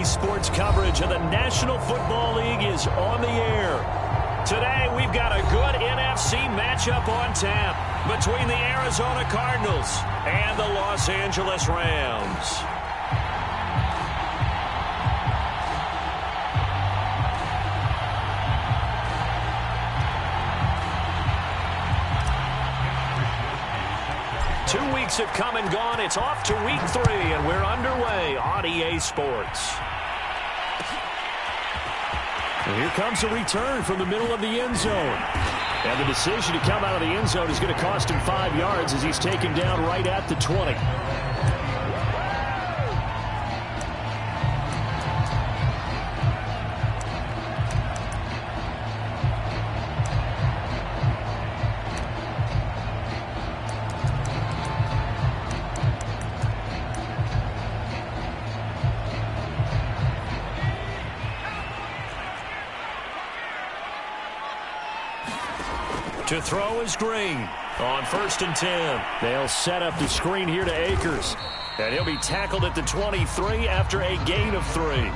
EA Sports coverage of the National Football League is on the air. Today, we've got a good NFC matchup on tap between the Arizona Cardinals and the Los Angeles Rams. Two weeks have come and gone. It's off to week 3, and we're underway on EA Sports. And here comes a return from the middle of the end zone. And the decision to come out of the end zone is going to cost him 5 yards as he's taken down right at the 20. To throw is Green on 1st and 10. They'll set up the screen here to Akers. And he'll be tackled at the 23 after a gain of 3.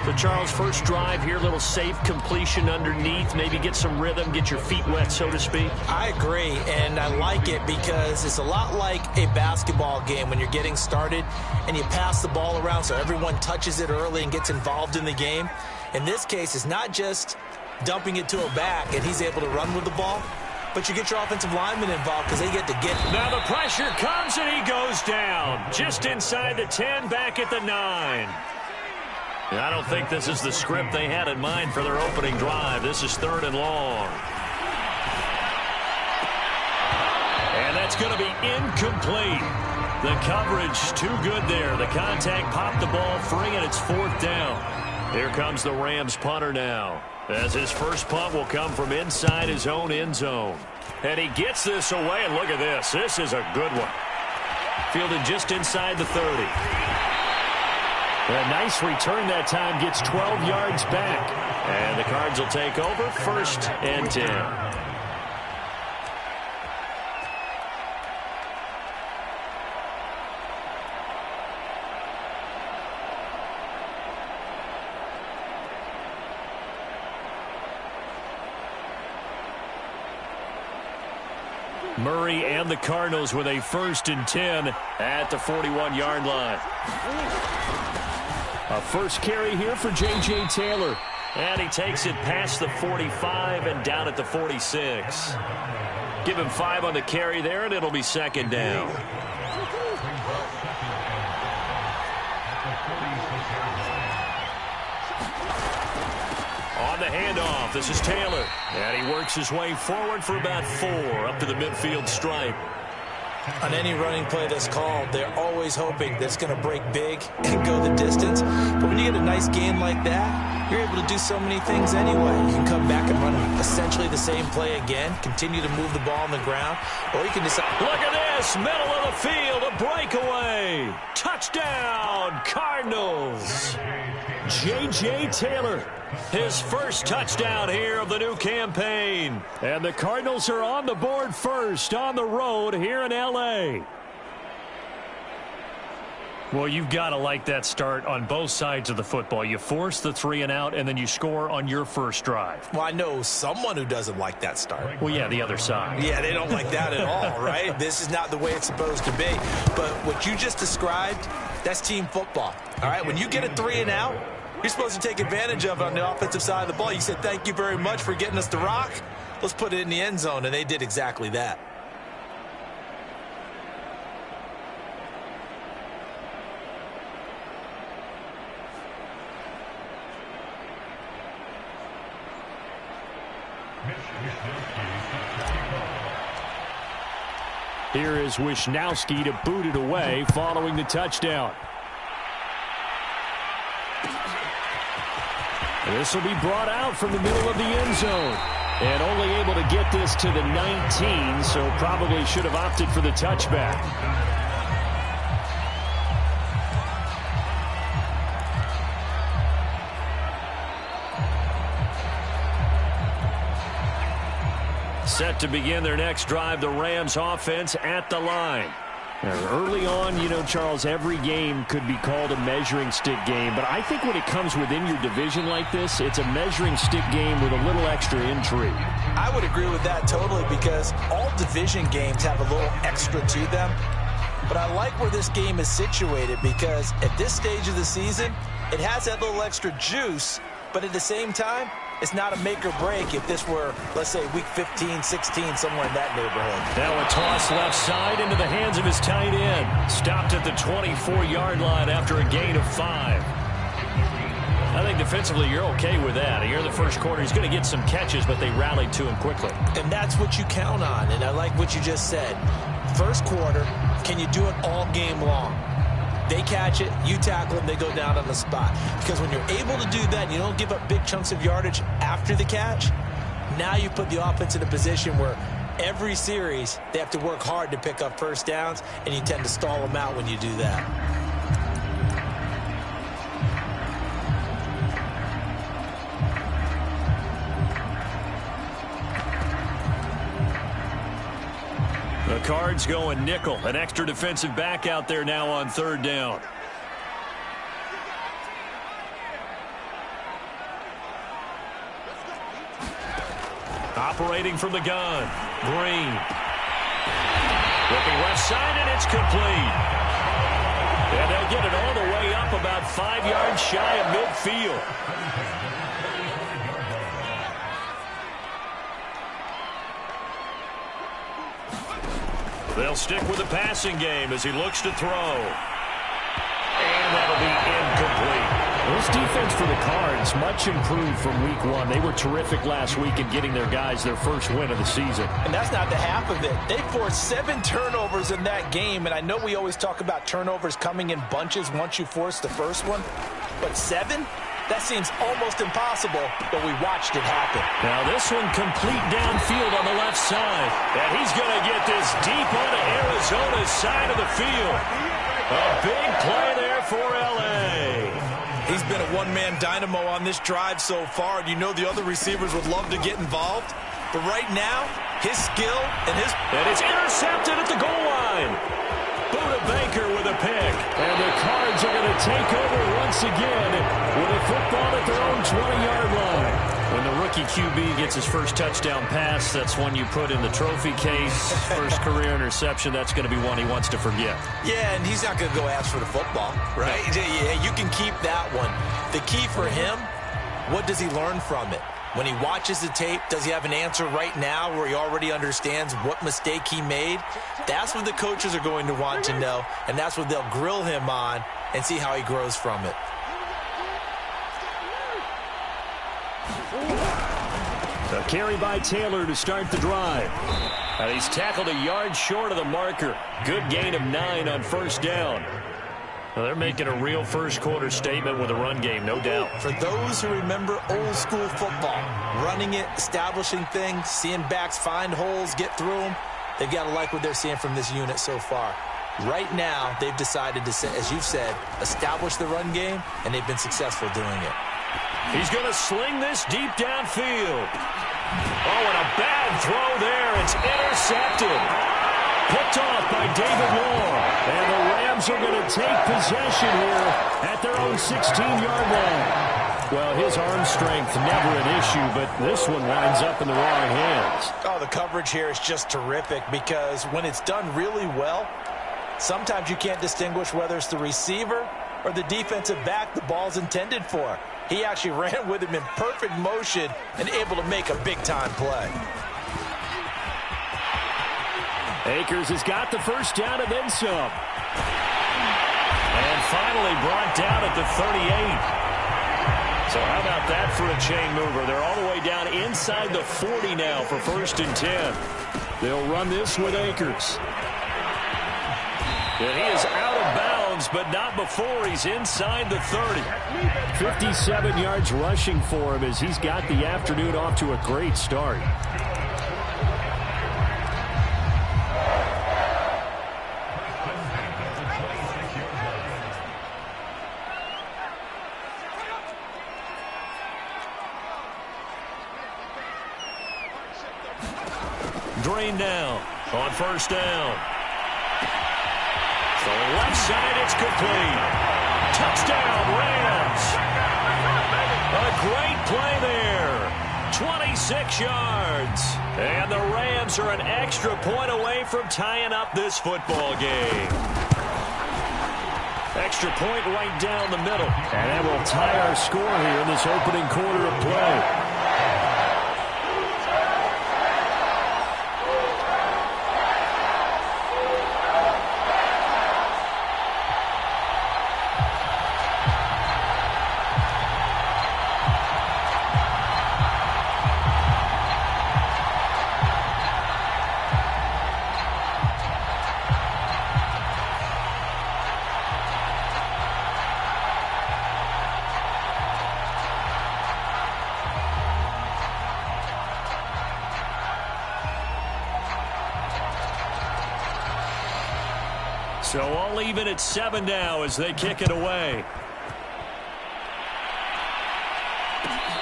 So, Charles, first drive here, little safe completion underneath. Maybe get some rhythm, get your feet wet, so to speak. I agree, and I like it because it's a lot like a basketball game when you're getting started and you pass the ball around so everyone touches it early and gets involved in the game. In this case, it's not just dumping it to a back and he's able to run with the ball, but you get your offensive linemen involved because they get to get. Now the pressure comes and he goes down just inside the 10, back at the 9. I don't think this is the script they had in mind for their opening drive. This is 3rd and long. And that's going to be incomplete. The coverage too good there. The contact popped the ball free, and it's 4th down. Here comes the Rams punter now, as his first punt will come from inside his own end zone. And he gets this away, and look at this. This is a good one. Fielded just inside the 30. A nice return that time, gets 12 yards back. And the Cards will take over 1st and 10. Murray and the Cardinals with a 1st and 10 at the 41-yard line. A first carry here for J.J. Taylor. And he takes it past the 45 and down at the 46. Give him 5 on the carry there, and it'll be 2nd down. On the handoff, this is Taylor. And he works his way forward for about 4 up to the midfield stripe. On any running play that's called, they're always hoping that it's going to break big and go the distance. But when you get a nice gain like that, you're able to do so many things anyway. You can come back and run essentially the same play again, continue to move the ball on the ground, or you can decide. Look at this, middle of the field, a breakaway. Touchdown, Cardinals. J.J. Taylor, his first touchdown here of the new campaign. And the Cardinals are on the board first on the road here in L.A. Well, you've got to like that start on both sides of the football. You force the 3 and out, and then you score on your first drive. Well, I know someone who doesn't like that start. Well, yeah, the other side. Yeah, they don't like that at all, right? This is not the way it's supposed to be. But what you just described, that's team football. All right, when you get a 3 and out, you're supposed to take advantage of it on the offensive side of the ball. You said, thank you very much for getting us the rock. Let's put it in the end zone, and they did exactly that. Here is Wisnowski to boot it away following the touchdown. This will be brought out from the middle of the end zone. And only able to get this to the 19, so probably should have opted for the touchback. Set to begin their next drive, the Rams offense at the line. Early on, you know, Charles, every game could be called a measuring stick game. But I think when it comes within your division like this, it's a measuring stick game with a little extra intrigue. I would agree with that totally because all division games have a little extra to them. But I like where this game is situated because at this stage of the season, it has that little extra juice. But at the same time, it's not a make or break if this were, let's say, week 15, 16, somewhere in that neighborhood. Now a toss left side into the hands of his tight end. Stopped at the 24-yard line after a gain of 5. I think defensively you're okay with that. Here in the first quarter, he's going to get some catches, but they rallied to him quickly. And that's what you count on, and I like what you just said. First quarter, can you do it all game long? They catch it, you tackle them, they go down on the spot. Because when you're able to do that and you don't give up big chunks of yardage after the catch, now you put the offense in a position where every series they have to work hard to pick up first downs, and you tend to stall them out when you do that. The Cards going nickel. An extra defensive back out there now on third down. Operating from the gun. Green. Looking left side, and it's complete. And they'll get it all the way up about 5 yards shy of midfield. They'll stick with the passing game as he looks to throw. And that'll be incomplete. This defense for the Cards, much improved from week 1. They were terrific last week in getting their guys their first win of the season. And that's not the half of it. They forced 7 turnovers in that game, and I know we always talk about turnovers coming in bunches once you force the first one, but 7? That seems almost impossible, but we watched it happen. Now this one complete downfield on the left side. And he's going to get this deep onto Arizona's side of the field. A big play there for L.A. He's been a one-man dynamo on this drive so far, and you know the other receivers would love to get involved. But right now, his skill and his... And it's intercepted at the goal line. Buda Baker with a pick. And the Cards are going to take over once again with a football at their own 20-yard line. When the rookie QB gets his first touchdown pass, that's one you put in the trophy case. First career interception, that's going to be one he wants to forget. Yeah, and he's not going to go ask for the football, right? Yeah, you can keep that one. The key for him, what does he learn from it? When he watches the tape, does he have an answer right now where he already understands what mistake he made? That's what the coaches are going to want to know, and that's what they'll grill him on and see how he grows from it. A carry by Taylor to start the drive. And he's tackled a yard short of the marker. Good gain of 9 on first down. Well, they're making a real first-quarter statement with a run game, no doubt. For those who remember old-school football, running it, establishing things, seeing backs find holes, get through them, they've got to like what they're seeing from this unit so far. Right now, they've decided to, as you've said, establish the run game, and they've been successful doing it. He's going to sling this deep downfield. Oh, and a bad throw there. It's intercepted. Picked off by David Moore. And the Rams are going to take possession here at their own 16-yard line. Well, his arm strength never an issue, but this one winds up in the wrong hands. Oh, the coverage here is just terrific because when it's done really well, sometimes you can't distinguish whether it's the receiver or the defensive back the ball's intended for. He actually ran with him in perfect motion and able to make a big-time play. Akers has got the first down and then some. And finally brought down at the 38. So how about that for a chain mover? They're all the way down inside the 40 now for 1st and 10. They'll run this with Akers. And he is out of bounds, but not before he's inside the 30. 57 yards rushing for him as he's got the afternoon off to a great start. Drain down on first down. Throwing left side, it's complete. Touchdown, Rams. A great play there. 26 yards. And the Rams are an extra point away from tying up this football game. Extra point right down the middle. And that will tie our score here in this opening quarter of play. So all even at 7 now as they kick it away.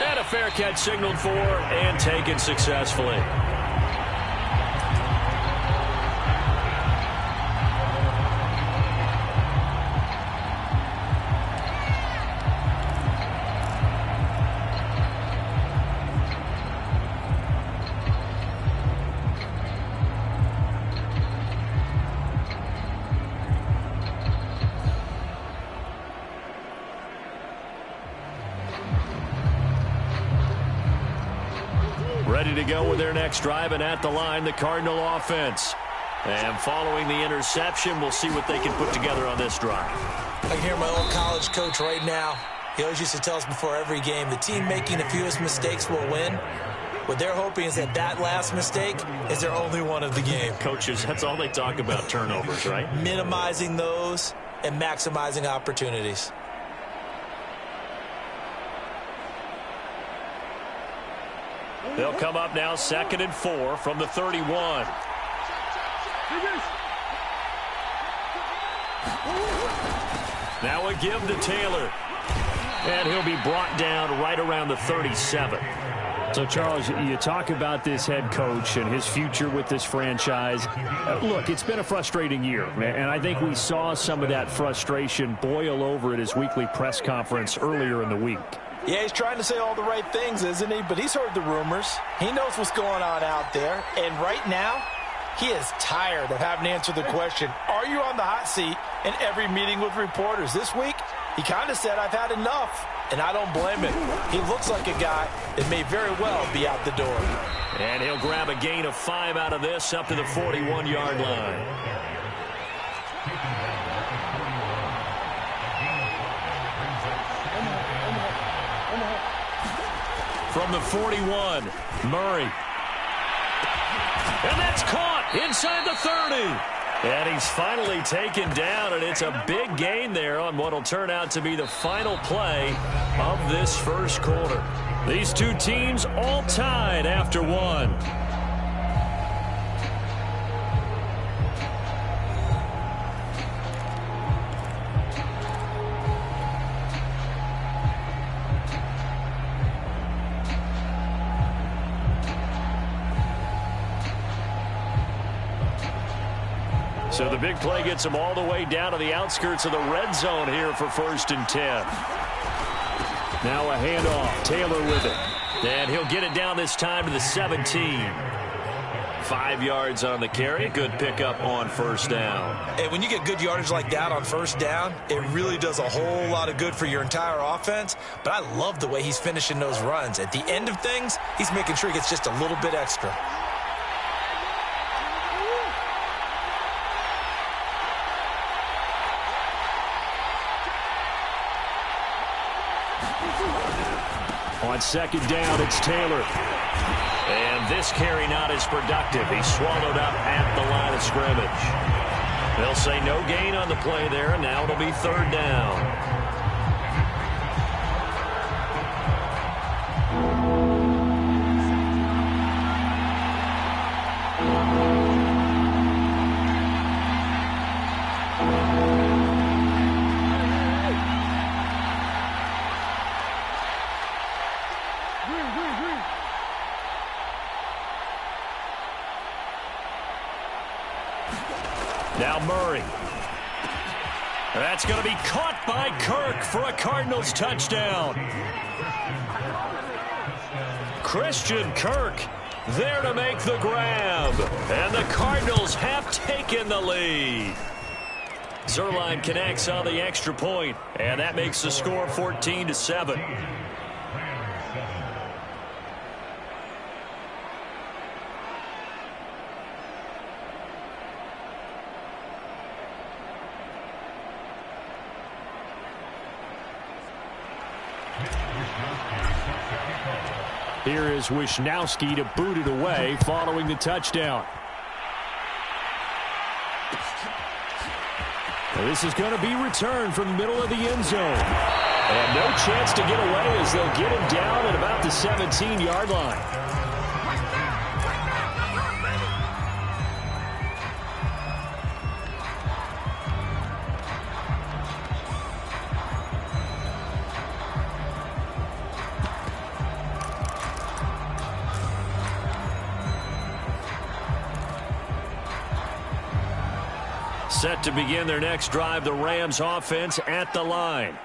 And a fair catch signaled for and taken successfully. Ready to go with their next drive, and at the line, the Cardinal offense. And following the interception, we'll see what they can put together on this drive. I can hear my old college coach right now. He always used to tell us before every game, the team making the fewest mistakes will win. What they're hoping is that that last mistake is their only one of the game. Coaches, that's all they talk about, turnovers, right? Minimizing those and maximizing opportunities. They'll come up now 2nd and 4 from the 31. Now a give to Taylor. And he'll be brought down right around the 37. So, Charles, you talk about this head coach and his future with this franchise. Look, it's been a frustrating year, and I think we saw some of that frustration boil over at his weekly press conference earlier in the week. Yeah, he's trying to say all the right things, isn't he? But he's heard the rumors. He knows what's going on out there. And right now, he is tired of having to answer the question, are you on the hot seat in every meeting with reporters? This week, he kind of said, I've had enough. And I don't blame him. He looks like a guy that may very well be out the door. And he'll grab a gain of 5 out of this up to the 41-yard line. From the 41, Murray. And that's caught inside the 30. And he's finally taken down, and it's a big gain there on what will turn out to be the final play of this first quarter. These two teams all tied after one. So the big play gets him all the way down to the outskirts of the red zone here for 1st and 10. Now a handoff. Taylor with it. And he'll get it down this time to the 17. 5 yards on the carry. Good pickup on 1st down. And when you get good yardage like that on 1st down, it really does a whole lot of good for your entire offense. But I love the way he's finishing those runs. At the end of things, he's making sure he gets just a little bit extra. On 2nd down, it's Taylor. And this carry not as productive. He's swallowed up at the line of scrimmage. They'll say no gain on the play there, and now it'll be 3rd down. Now Murray. That's going to be caught by Kirk for a Cardinals touchdown. Christian Kirk there to make the grab. And the Cardinals have taken the lead. Zerline connects on the extra point, and that makes the score 14-7. Here is Wisnowski to boot it away following the touchdown. Well, this is going to be returned from the middle of the end zone. And no chance to get away as they'll get him down at about the 17-yard line. Set to begin their next drive, the Rams offense at the line.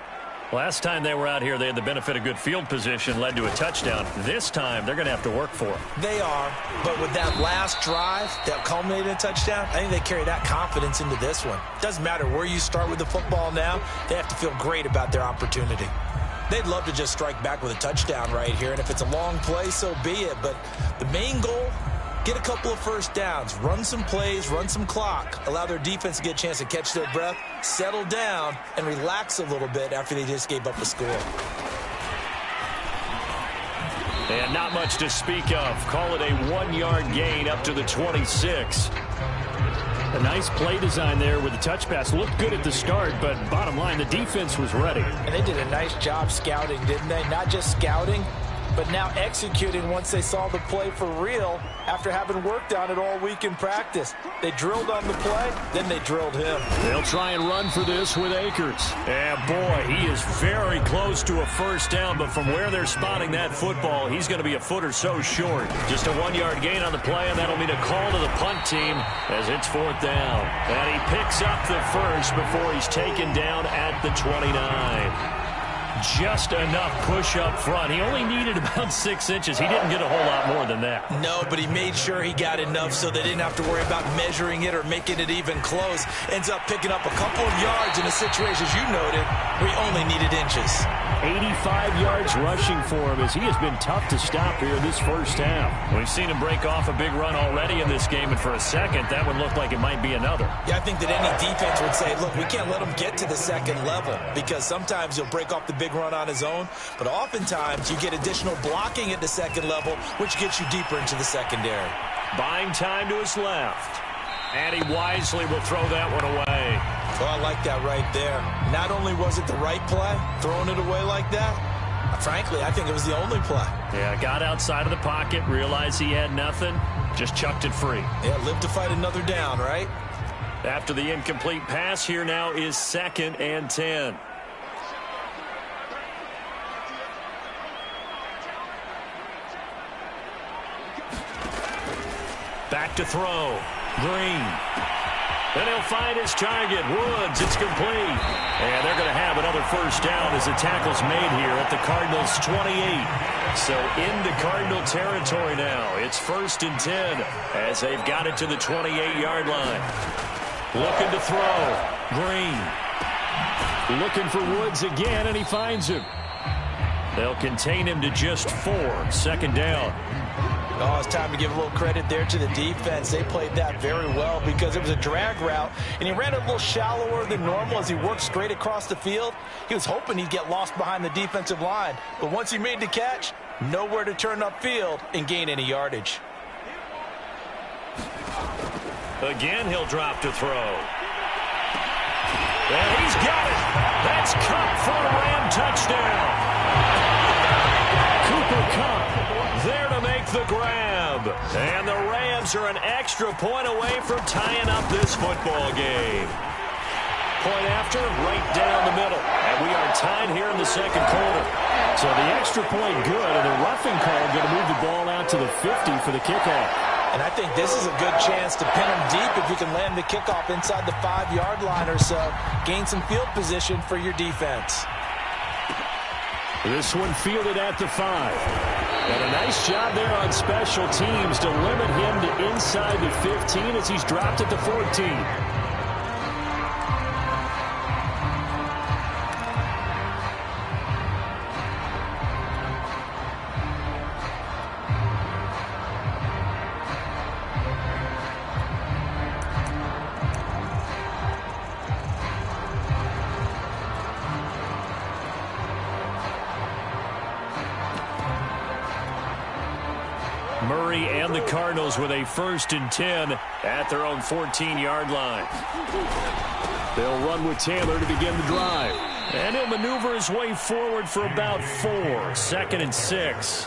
Last time they were out here, they had the benefit of good field position, led to a touchdown. This time, they're going to have to work for it. They are, but with that last drive that culminated in a touchdown, I think they carry that confidence into this one. Doesn't matter where you start with the football now, they have to feel great about their opportunity. They'd love to just strike back with a touchdown right here, and if it's a long play, so be it. But the main goal, get a couple of first downs, run some plays, run some clock, allow their defense to get a chance to catch their breath, settle down, and relax a little bit after they just gave up a score. And not much to speak of. Call it a 1-yard gain up to the 26. A nice play design there with the touch pass. Looked good at the start, but bottom line, the defense was ready. And they did a nice job scouting, didn't they? Not just scouting, but now executing once they saw the play for real after having worked on it all week in practice. They drilled on the play, then they drilled him. They'll try and run for this with Akers. And boy, he is very close to a first down, but from where they're spotting that football, he's going to be a foot or so short. Just a 1-yard gain on the play, and that'll mean a call to the punt team as it's 4th down. And he picks up the first before he's taken down at the 29. Just enough push up front. He only needed about 6 inches. He didn't get a whole lot more than that. No, but he made sure he got enough so they didn't have to worry about measuring it or making it even close. Ends up picking up a couple of yards in a situation, as you noted, where he only needed inches. 85 yards rushing for him as he has been tough to stop here this first half. We've seen him break off a big run already in this game, and for a second, that would look like it might be another. Yeah, I think that any defense would say, look, we can't let him get to the second level because sometimes he'll break off the big run on his own, but oftentimes you get additional blocking at the second level, which gets you deeper into the secondary. Buying time to his left. And he wisely will throw that one away. Well, I like that right there. Not only was it the right play, throwing it away like that, frankly, I think it was the only play. Yeah, got outside of the pocket, realized he had nothing, just chucked it free. Yeah, live to fight another down, right? After the incomplete pass, here now is 2nd and 10. Back to throw. Green. Then he'll find his target. Woods, it's complete. And they're going to have another first down as the tackle's made here at the Cardinals' 28. So into Cardinal territory now. It's 1st and 10 as they've got it to the 28-yard line. Looking to throw. Green. Looking for Woods again, and he finds him. They'll contain him to just 4. 2nd down. Oh, it's time to give a little credit there to the defense. They played that very well because it was a drag route, and he ran it a little shallower than normal as he worked straight across the field. He was hoping he'd get lost behind the defensive line, but once he made the catch, nowhere to turn upfield and gain any yardage. Again, he'll drop to throw. And he's got it. That's Kupp for a Ram touchdown. Cooper Kupp there to make the grab. And the Rams are an extra point away from tying up this football game. Point after, right down the middle. And we are tied here in the 2nd quarter. So the extra point good, and the roughing call going to move the ball out to the 50 for the kickoff. And I think this is a good chance to pin him deep if we can land the kickoff inside the 5-yard line or so. Gain some field position for your defense. This one fielded at the 5. And a nice job there on special teams to limit him to inside the 15 as he's dropped at the 14. Murray and the Cardinals with a 1st and 10 at their own 14-yard line. They'll run with Taylor to begin the drive. And he'll maneuver his way forward for about 4. 2nd and 6.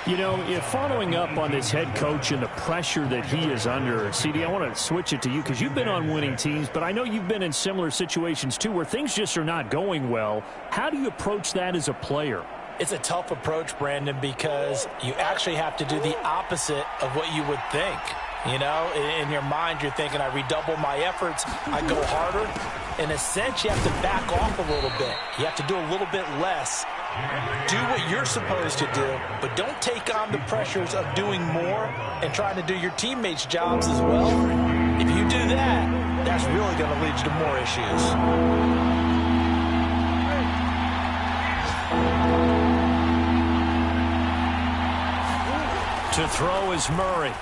You know, if following up on this head coach and the pressure that he is under, CD, I want to switch it to you because you've been on winning teams, but I know you've been in similar situations too where things just are not going well. How do you approach that as a player? It's a tough approach, Brandon, because you actually have to do the opposite of what you would think. You know, in your mind, you're thinking, I redouble my efforts, I go harder. In a sense, you have to back off a little bit. You have to do a little bit less. Do what you're supposed to do, but don't take on the pressures of doing more and trying to do your teammates' jobs as well. If you do that, that's really going to lead you to more issues. To throw is Murray.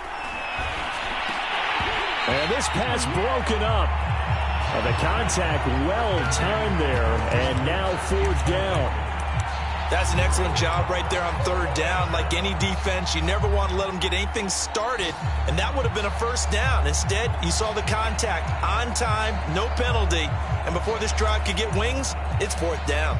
And this pass broken up. The contact well timed there, and now 4th down. That's an excellent job right there on 3rd down. Like any defense, you never want to let them get anything started, and that would have been a 1st down. Instead, you saw the contact on time, no penalty, and before this drive could get wings, it's 4th down.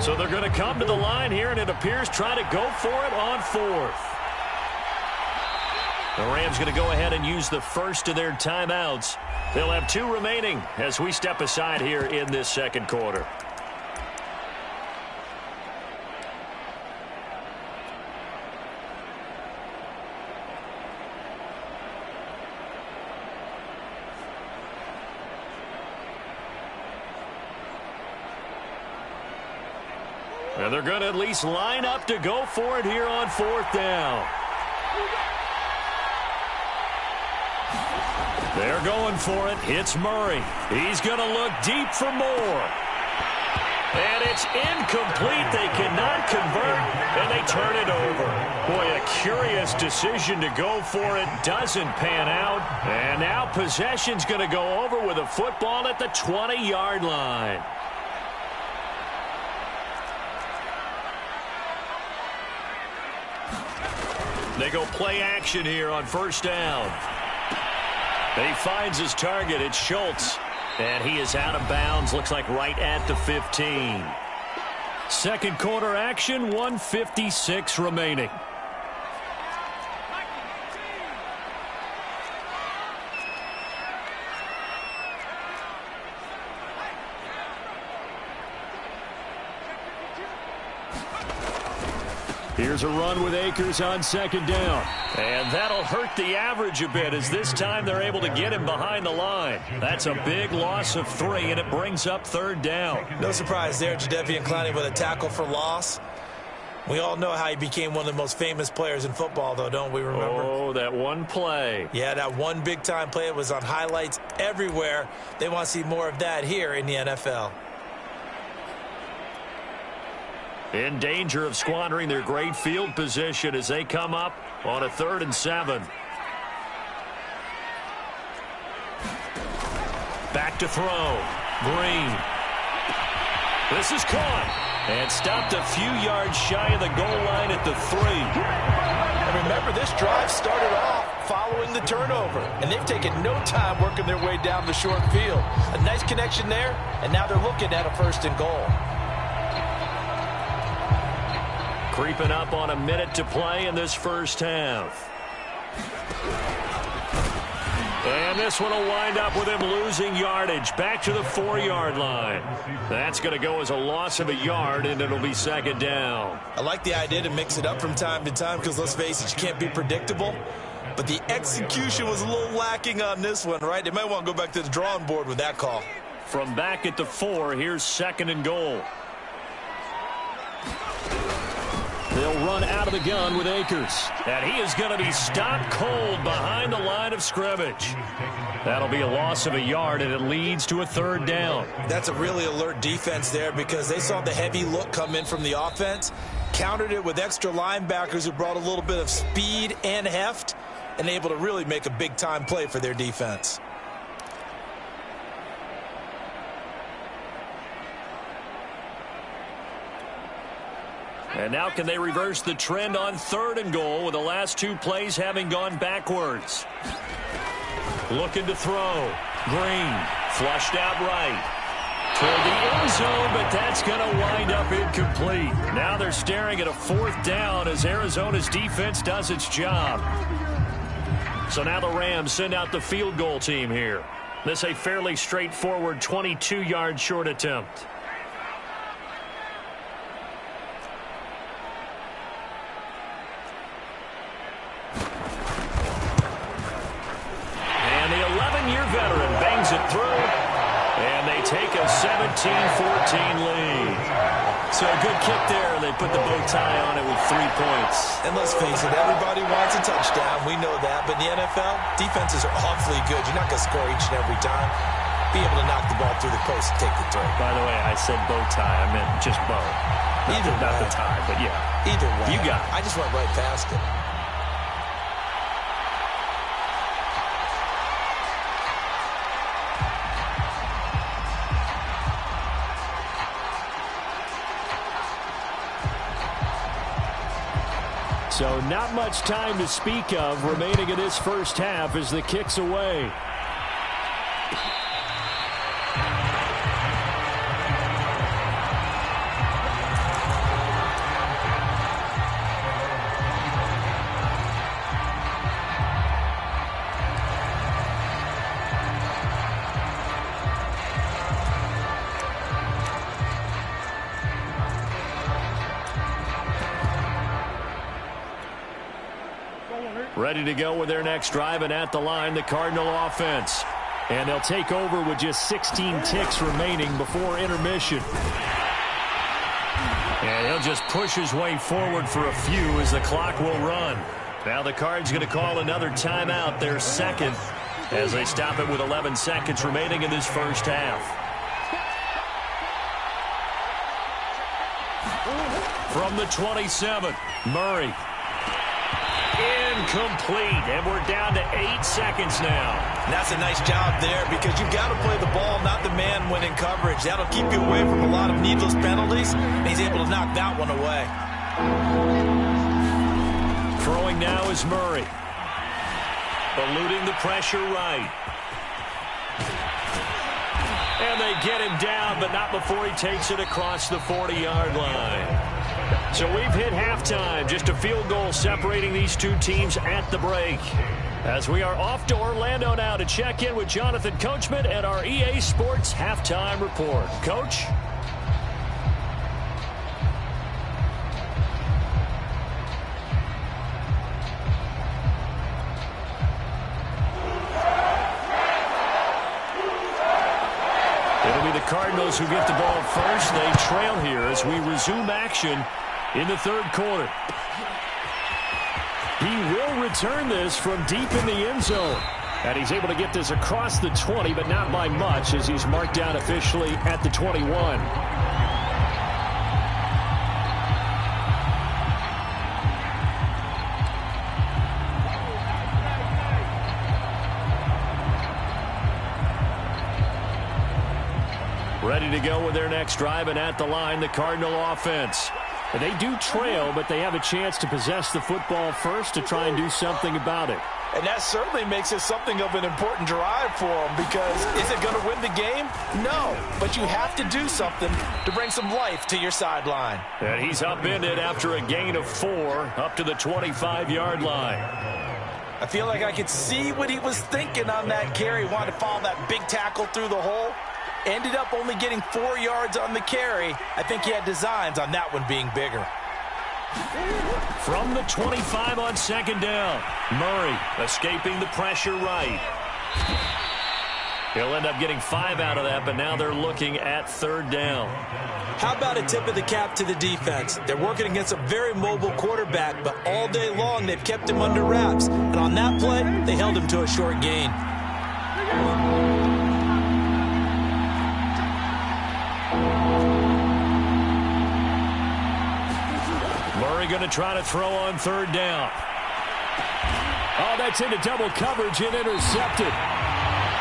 So they're going to come to the line here, and it appears try to go for it on 4th. The Rams going to go ahead and use the first of their timeouts. They'll have 2 remaining as we step aside here in this 2nd quarter. And they're going to at least line up to go for it here on 4th down. They're going for it. It's Murray. He's going to look deep for more. And it's incomplete. They cannot convert, and they turn it over. Boy, a curious decision to go for it. Doesn't pan out. And now possession's going to go over with a football at the 20-yard line. They go play action here on first down. He finds his target. It's Schultz. And he is out of bounds. Looks like right at the 15. Second quarter action, 1:56 remaining. Here's a run with Akers on second down. And that'll hurt the average a bit as this time they're able to get him behind the line. That's a big loss of 3, and it brings up third down. No surprise there, Jadeveon Clowney with a tackle for loss. We all know how he became one of the most famous players in football, though, don't we remember? Oh, that one play. Yeah, that one big-time play. It was on highlights everywhere. They want to see more of that here in the NFL. In danger of squandering their great field position as they come up on a 3rd and 7. Back to throw. Green. This is caught. And stopped a few yards shy of the goal line at the 3. And remember, this drive started off following the turnover. And they've taken no time working their way down the short field. A nice connection there, and now they're looking at a 1st and goal. Creeping up on a minute to play in this first half. And this one will wind up with him losing yardage back to the 4-yard line. That's going to go as a loss of a yard, and it'll be second down. I like the idea to mix it up from time to time because, let's face it, you can't be predictable. But the execution was a little lacking on this one, right? They might want to go back to the drawing board with that call. From back at the 4, here's 2nd and goal. They'll run out of the gun with Akers. And he is going to be stopped cold behind the line of scrimmage. That'll be a loss of a yard, and it leads to a 3rd down. That's a really alert defense there because they saw the heavy look come in from the offense, countered it with extra linebackers who brought a little bit of speed and heft, and able to really make a big-time play for their defense. And now can they reverse the trend on 3rd and goal with the last 2 plays having gone backwards? Looking to throw. Green flushed out right. Toward the end zone, but that's going to wind up incomplete. Now they're staring at a 4th down as Arizona's defense does its job. So now the Rams send out the field goal team here. This a fairly straightforward 22-yard short attempt. Veteran bangs it through, and they take a 17-14 lead. So a good kick there. They put the bow tie on it with 3 points. And let's face it, everybody wants a touchdown. We know that. But in the NFL, defenses are awfully good. You're not going to score each and every time. Be able to knock the ball through the post and take the throw. By the way, I said bow tie. I meant just bow. Not the tie, but yeah. Either way. You got it. I just went right past it. So not much time to speak of remaining in this first half as the kick's away. Ready to go with their next drive, and at the line, the Cardinal offense. And they'll take over with just 16 ticks remaining before intermission. And he'll just push his way forward for a few as the clock will run. Now the Cards going to call another timeout, their 2nd, as they stop it with 11 seconds remaining in this first half. From the 27, Murray. Incomplete, and we're down to 8 seconds now. And that's a nice job there because you've got to play the ball, not the man when in coverage. That'll keep you away from a lot of needless penalties, and he's able to knock that one away. Throwing now is Murray. Eluding the pressure right. And they get him down, but not before he takes it across the 40-yard line. So we've hit halftime. Just a field goal separating these two teams at the break. As we are off to Orlando now to check in with Jonathan Coachman and our EA Sports Halftime Report. Coach? It'll be the Cardinals who get the ball first. They trail here as we resume action in the third quarter. He will return this from deep in the end zone. And he's able to get this across the 20, but not by much, as he's marked down officially at the 21. Ready to go with their next drive, and at the line, the Cardinal offense. And they do trail, but they have a chance to possess the football first to try and do something about it. And that certainly makes it something of an important drive for them, because is it going to win the game? No, but you have to do something to bring some life to your sideline. And he's upended after a gain of 4 up to the 25-yard line. I feel like I could see what he was thinking on that carry. Wanted to follow that big tackle through the hole. Ended up only getting 4 yards on the carry. I think he had designs on that one being bigger. From the 25 on second down, Murray escaping the pressure right. He'll end up getting 5 out of that, but now they're looking at third down. How about a tip of the cap to the defense? They're working against a very mobile quarterback, but all day long they've kept him under wraps. And on that play, they held him to a short gain. Going to try to throw on third down. Oh, that's into double coverage and intercepted.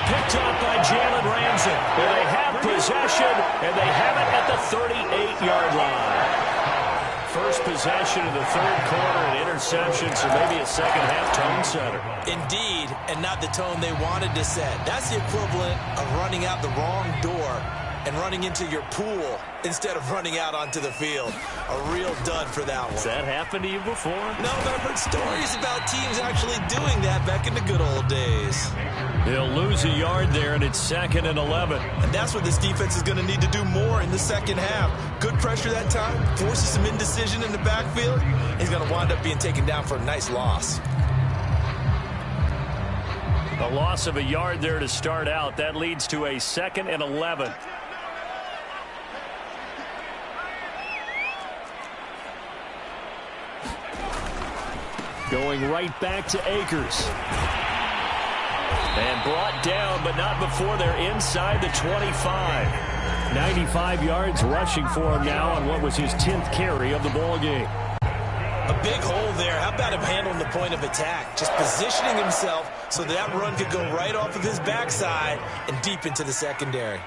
Picked up by Jalen Ramsey. And they have possession, and they have it at the 38-yard line. First possession of the third quarter, an interception, so maybe a second-half tone setter. Indeed, and not the tone they wanted to set. That's the equivalent of running out the wrong door and running into your pool instead of running out onto the field. A real dud for that one. Has that happened to you before? No, but I've heard stories about teams actually doing that back in the good old days. They'll lose a yard there, and it's 2nd and 11. And that's what this defense is going to need to do more in the second half. Good pressure that time, forces some indecision in the backfield. He's going to wind up being taken down for a nice loss. A loss of a yard there to start out. That leads to a 2nd and 11. Going right back to Akers. And brought down, but not before they're inside the 25. 95 yards rushing for him now on what was his 10th carry of the ball game. A big hole there. How about him handling the point of attack? Just positioning himself so that run could go right off of his backside and deep into the secondary.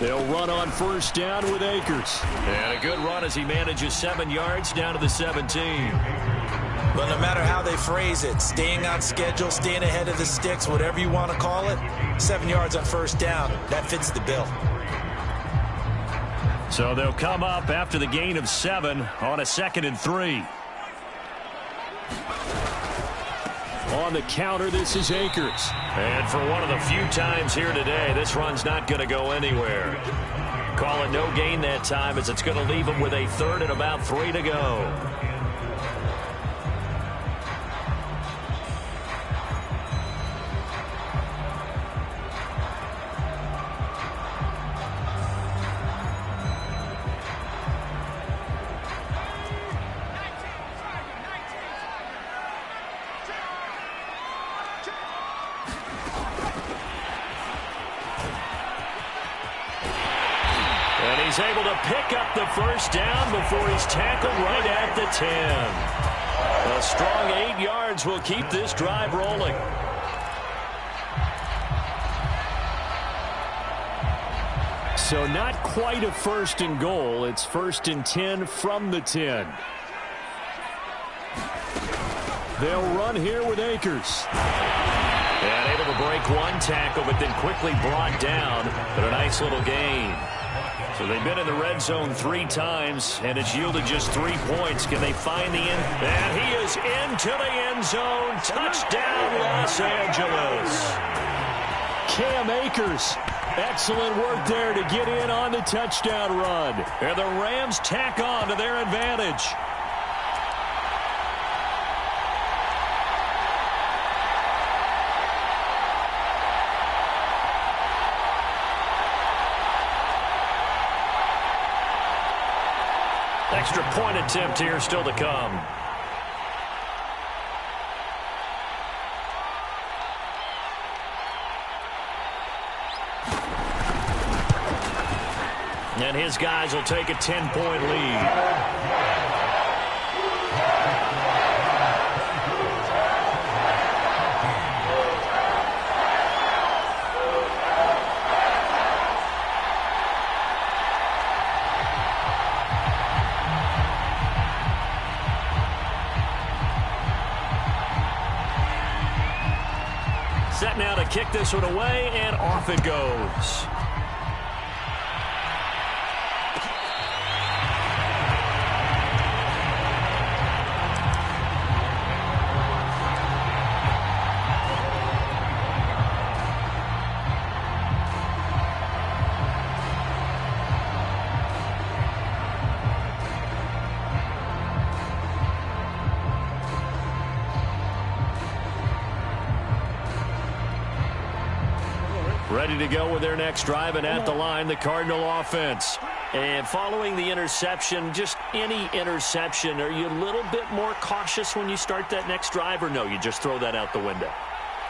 They'll run on first down with Akers. And a good run as he manages 7 yards down to the 17. But no matter how they phrase it, staying on schedule, staying ahead of the sticks, whatever you want to call it, 7 yards on first down, that fits the bill. So they'll come up after the gain of 7 on a 2nd and 3. On the counter, this is Akers. And for one of the few times here today, this run's not going to go anywhere. Call it no gain that time, as it's going to leave them with a 3rd and about 3 to go. He's able to pick up the first down before he's tackled right at the 10. A strong 8 yards will keep this drive rolling. So not quite a 1st and goal. It's 1st and 10 from the 10. They'll run here with Akers. And able to break one tackle, but then quickly brought down. But a nice little gain. So they've been in the red zone 3 times, and it's yielded just 3 points. Can they find the end? And he is into the end zone. Touchdown, Los Angeles. Cam Akers. Excellent work there to get in on the touchdown run. And the Rams tack on to their advantage. Extra point attempt here still to come. And his guys will take a 10-point lead. Set now to kick this one away, and off it goes. Ready to go with their next drive, and at the line, the Cardinal offense. And following the interception, just any interception, are you a little bit more cautious when you start that next drive, or no, you just throw that out the window?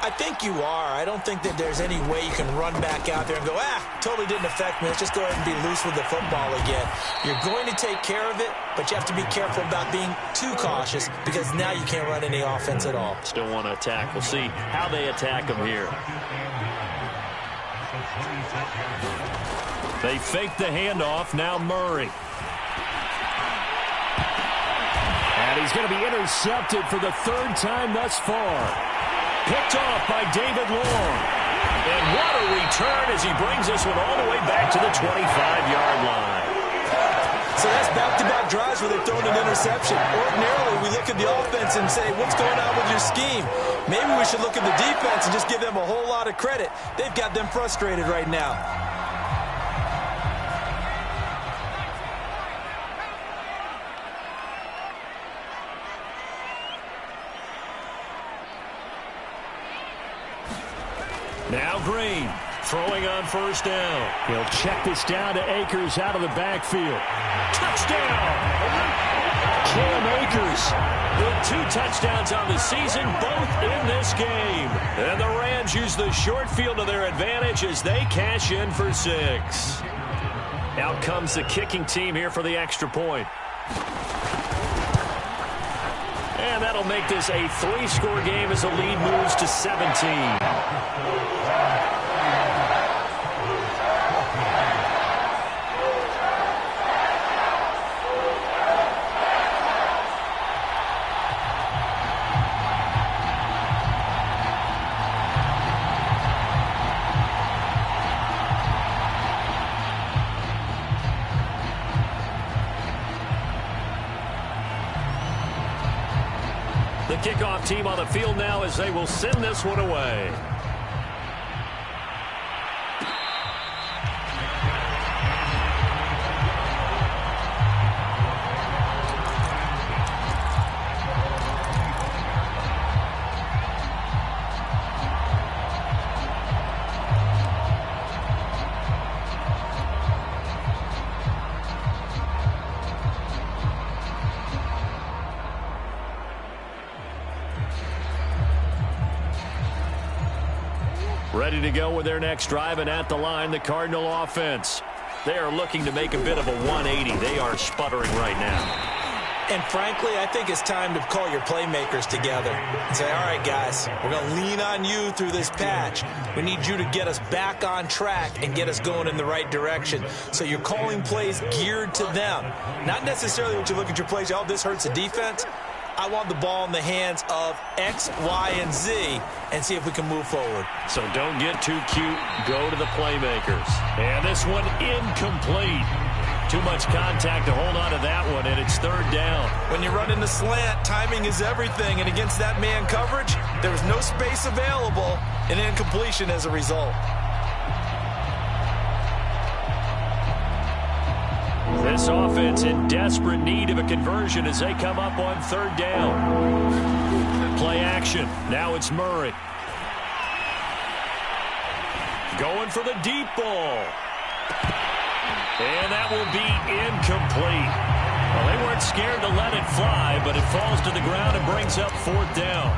I think you are. I don't think that there's any way you can run back out there and go, totally didn't affect me. Let's just go ahead and be loose with the football again. You're going to take care of it, but you have to be careful about being too cautious because now you can't run any offense at all. Still want to attack. We'll see how they attack them here. They fake the handoff. Now Murray. And he's going to be intercepted for the 3rd time thus far. Picked off by David Long. And what a return as he brings this one all the way back to the 25-yard line. So that's back-to-back drives where they've thrown an interception. Ordinarily, we look at the offense and say, what's going on with your scheme? Maybe we should look at the defense and just give them a whole lot of credit. They've got them frustrated right now. Now Green, throwing on 1st down. He'll check this down to Akers out of the backfield. Touchdown! Cam Akers with 2 touchdowns on the season, both in this game. And the Rams use the short field to their advantage as they cash in for 6. Out comes the kicking team here for the extra point. And that'll make this a 3-score game as the lead moves to 17. The kickoff team on the field now as they will send this one away. Ready to go with their next drive, and at the line, the Cardinal offense. They are looking to make a bit of a 180. They are sputtering right now. And frankly, I think it's time to call your playmakers together and say, all right, guys, we're going to lean on you through this patch. We need you to get us back on track and get us going in the right direction. So you're calling plays geared to them. Not necessarily what you look at your plays, oh, this hurts the defense. I want the ball in the hands of X, Y, and Z and see if we can move forward. So don't get too cute. Go to the playmakers. And this one incomplete. Too much contact to hold on to that one, and it's third down. When you run in the slant, timing is everything, and against that man coverage, there was no space available, and incompletion as a result. This offense in desperate need of a conversion as they come up on third down. Play action. Now it's Murray. Going for the deep ball. And that will be incomplete. Well, they weren't scared to let it fly, but it falls to the ground and brings up fourth down.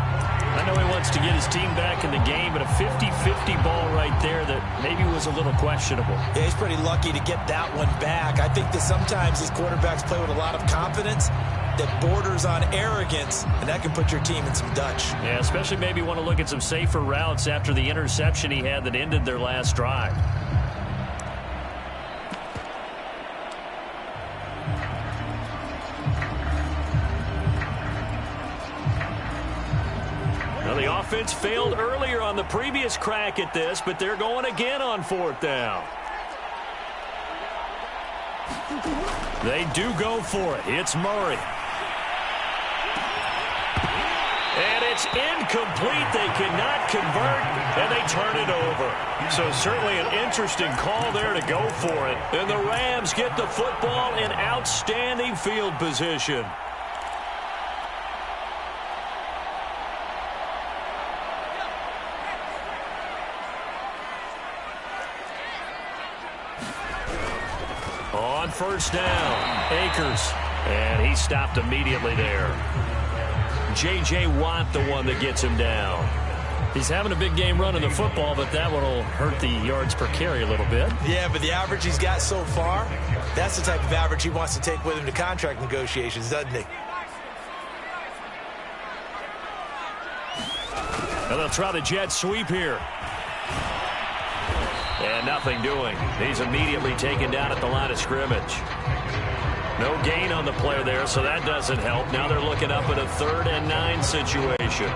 I know he wants to get his team back in the game, but a 50-50 ball right there that maybe was a little questionable. Yeah, he's pretty lucky to get that one back. I think that sometimes these quarterbacks play with a lot of confidence that borders on arrogance, and that can put your team in some Dutch. Yeah, especially maybe want to look at some safer routes after the interception he had that ended their last drive. Well, the offense failed earlier on the previous crack at this, but they're going again on fourth down. They do go for it. It's Murray. And it's incomplete. They cannot convert, and they turn it over. So certainly an interesting call there to go for it. And the Rams get the football in outstanding field position. On first down, Akers. And he stopped immediately there. J.J. Watt, the one that gets him down. He's having a big game running the football, but that one will hurt the yards per carry a little bit. Yeah, but the average he's got so far, that's the type of average he wants to take with him to contract negotiations, doesn't he? And they'll try the jet sweep here. And nothing doing. He's immediately taken down at the line of scrimmage. No gain on the play there, so that doesn't help. Now they're looking up at a 3rd and 9 situation.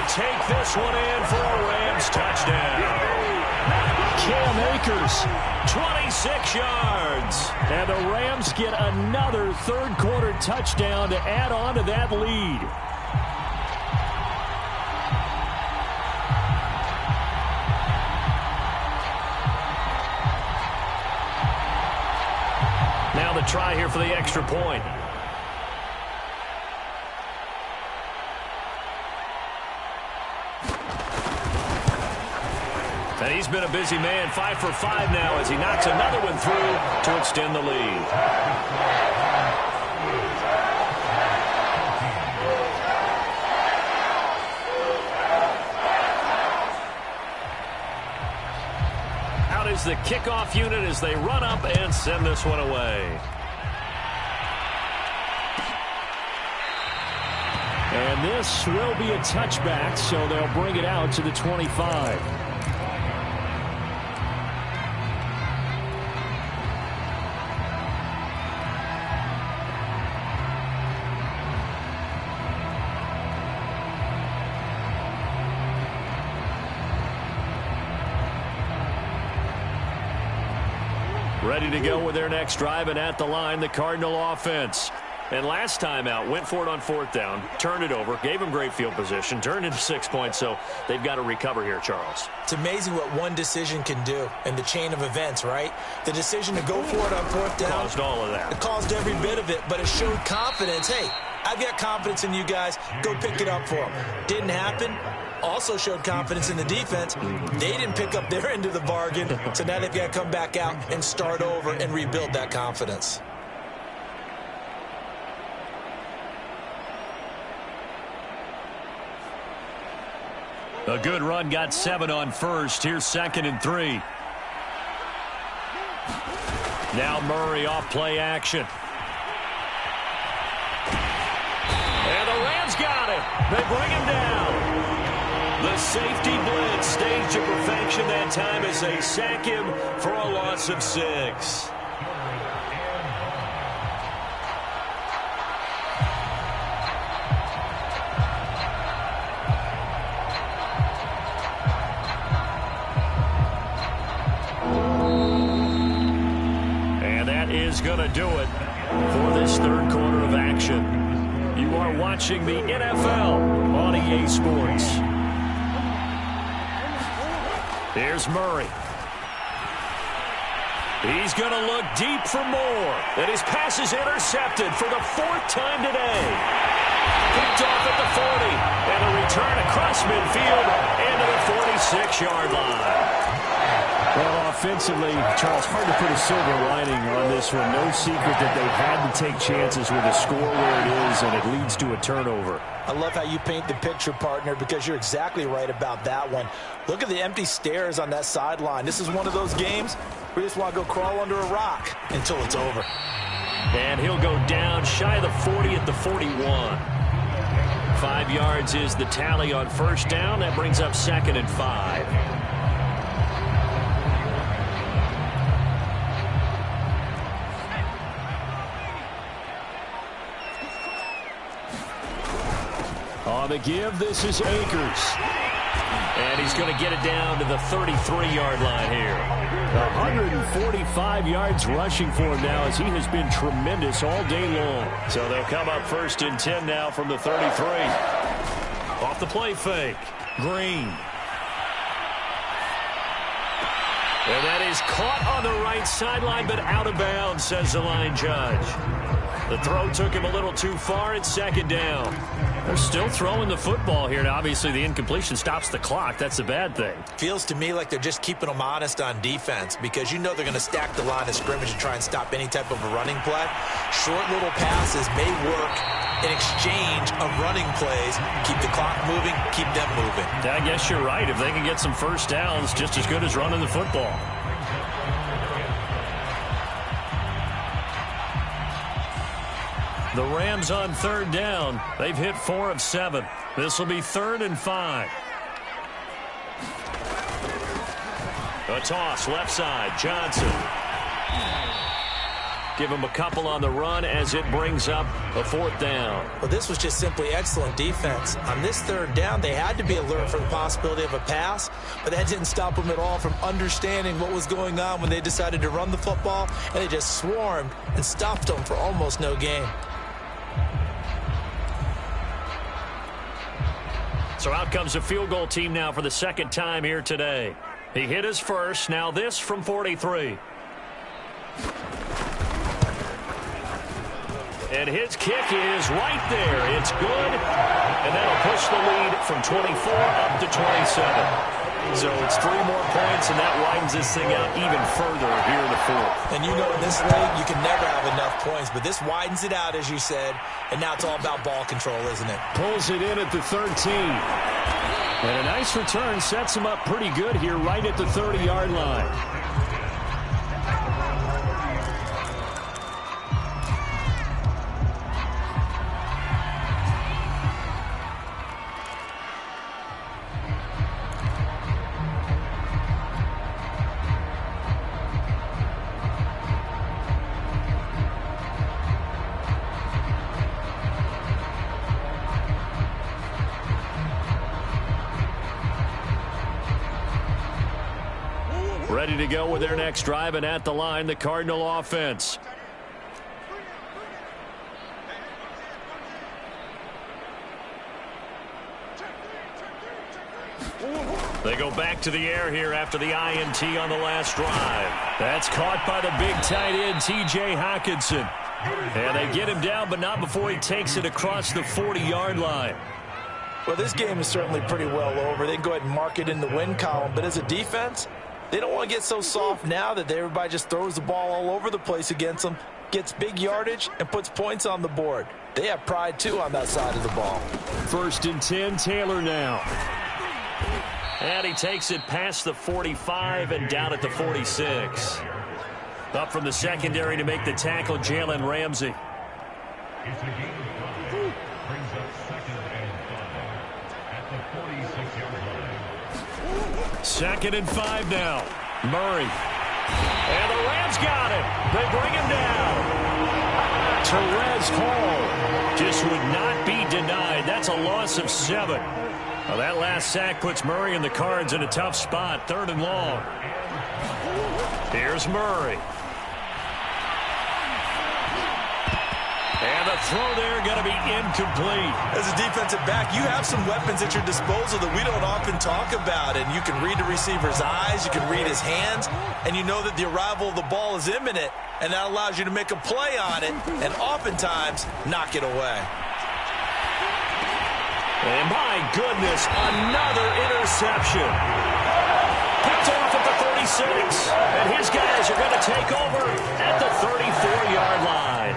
Take this one in for a Rams touchdown. Cam Akers. 26 yards. And the Rams get another third-quarter touchdown to add on to that lead. Now the try here for the extra point. And he's been a busy man, 5 for 5 now as he knocks another one through to extend the lead. Out is the kickoff unit as they run up and send this one away. And this will be a touchback, so they'll bring it out to the 25. Ready to go with their next drive, and at the line, the Cardinal offense. And last time out, went for it on fourth down, turned it over, gave them great field position, turned into 6 points, so they've got to recover here, Charles. It's amazing what one decision can do in the chain of events, right? The decision to go for it on fourth down Caused all of that. It caused every bit of it, but it showed confidence. Hey, I've got confidence in you guys. Go pick it up for them. Didn't happen. Also showed confidence in the defense. They didn't pick up their end of the bargain, so now they've got to come back out and start over and rebuild that confidence. A good run, got 7 on first. Here's 2nd and 3. Now Murray off play action. And the Rams got him. They bring him down. The safety blitz staged to perfection that time as they sack him for a loss of 6. Is going to do it for this third quarter of action. You are watching the NFL on EA Sports. Here's Murray. He's going to look deep for more. And his pass is intercepted for the 4th time today. Picked off at the 40. And a return across midfield into the 46-yard line. Well, offensively, Charles, hard to put a silver lining on this one. No secret that they've had to take chances with a score where it is, and it leads to a turnover. I love how you paint the picture, partner, because you're exactly right about that one. Look at the empty stares on that sideline. This is one of those games where you just want to go crawl under a rock until it's over. And he'll go down shy of the 40 at the 41. 5 yards is the tally on first down. That brings up 2nd and 5. On the give, this is Akers. And he's going to get it down to the 33-yard line here. 145 yards rushing for him now as he has been tremendous all day long. So they'll come up 1st and 10 now from the 33. Off the play fake. Green. And that is caught on the right sideline, but out of bounds, says the line judge. The throw took him a little too far. It's 2nd down. They're still throwing the football here. Now, obviously, the incompletion stops the clock. That's a bad thing. Feels to me like they're just keeping them honest on defense because you know they're going to stack the line of scrimmage and try and stop any type of a running play. Short little passes may work in exchange of running plays. Keep the clock moving, keep them moving. I guess you're right. If they can get some first downs, just as good as running the football. The Rams on 3rd down. They've hit 4 of 7. This will be 3rd and 5. A toss, left side, Johnson. Give him a couple on the run as it brings up a 4th down. Well, this was just simply excellent defense. On this 3rd down, they had to be alert for the possibility of a pass, but that didn't stop them at all from understanding what was going on when they decided to run the football, and they just swarmed and stopped them for almost no gain. So out comes a field goal team now for the 2nd time here today. He hit his first. Now this from 43. And his kick is right there. It's good. And that'll push the lead from 24 up to 27. So it's 3 more points, and that widens this thing out even further here in the 4th. And you know in this league, you can never have enough points, but this widens it out, as you said, and now it's all about ball control, isn't it? Pulls it in at the 13. And a nice return sets him up pretty good here right at the 30-yard line. Ready to go with their next drive, and at the line, the Cardinal offense. They go back to the air here after the INT on the last drive. That's caught by the big tight end, T.J. Hockenson. And they get him down, but not before he takes it across the 40-yard line. Well, this game is certainly pretty well over. They can go ahead and mark it in the win column. But as a defense, they don't want to get so soft now that everybody just throws the ball all over the place against them, gets big yardage, and puts points on the board. They have pride, too, on that side of the ball. 1st and 10, Taylor now. And he takes it past the 45 and down at the 46. Up from the secondary to make the tackle, Jalen Ramsey. Second and 5 now. Murray. And the Rams got him. They bring him down. Terez Hall just would not be denied. That's a loss of 7. Well, that last sack puts Murray and the Cards in a tough spot. 3rd and long. Here's Murray. And the throw there going to be incomplete. As a defensive back, you have some weapons at your disposal that we don't often talk about. And you can read the receiver's eyes, you can read his hands, and you know that the arrival of the ball is imminent. And that allows you to make a play on it and oftentimes knock it away. And my goodness, another interception. Picked off at the 36. And his guys are going to take over at the 34-yard line.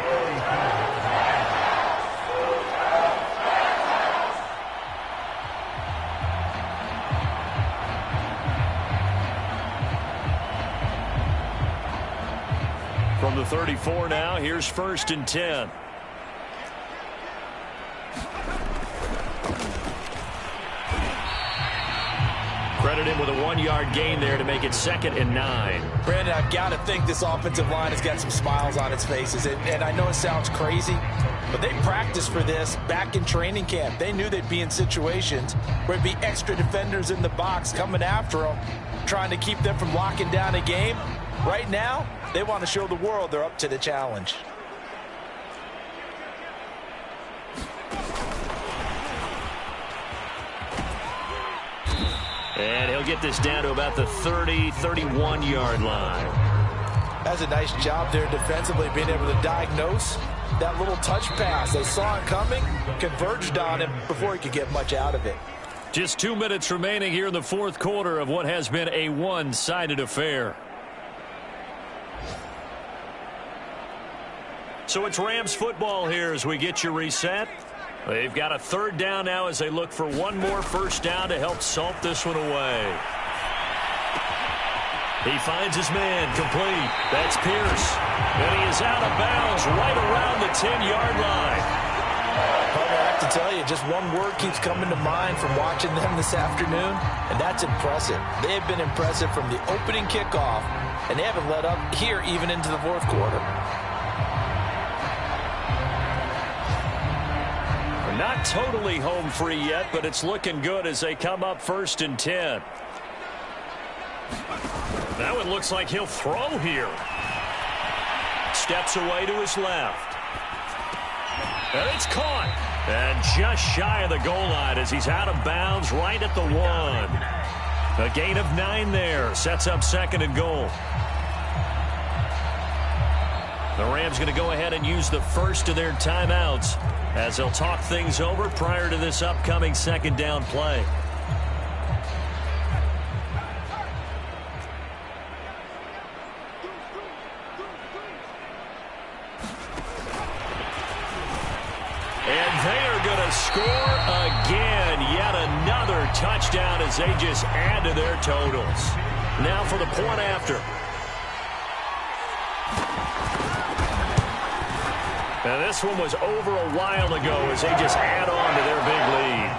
From the 34 now, here's 1st and 10. Credit him with a 1-yard gain there to make it 2nd and 9. Brandon, I've got to think this offensive line has got some smiles on its faces. And I know it sounds crazy, but they practiced for this back in training camp. They knew they'd be in situations where there'd be extra defenders in the box coming after them, trying to keep them from locking down a game. Right now, they want to show the world they're up to the challenge. And he'll get this down to about the 30, 31-yard line. That's a nice job there defensively, being able to diagnose that little touch pass. They saw it coming, converged on him before he could get much out of it. Just 2 minutes remaining here in the 4th quarter of what has been a one-sided affair. So it's Rams football here as we get you reset. They've got a 3rd down now as they look for one more 1st down to help salt this one away. He finds his man complete. That's Pierce. And he is out of bounds right around the 10-yard line. I have to tell you, just one word keeps coming to mind from watching them this afternoon, and that's impressive. They have been impressive from the opening kickoff, and they haven't let up here even into the 4th quarter. Not totally home free yet, but it's looking good as they come up 1st and 10. That one looks like he'll throw here. Steps away to his left. And it's caught. And just shy of the goal line as he's out of bounds right at the 1. A gain of 9 there. Sets up 2nd and goal. The Rams going to go ahead and use the first of their timeouts as they'll talk things over prior to this upcoming 2nd down play. And they are going to score again. Yet another touchdown as they just add to their totals. Now for the point after. Now this one was over a while ago as they just add on to their big lead.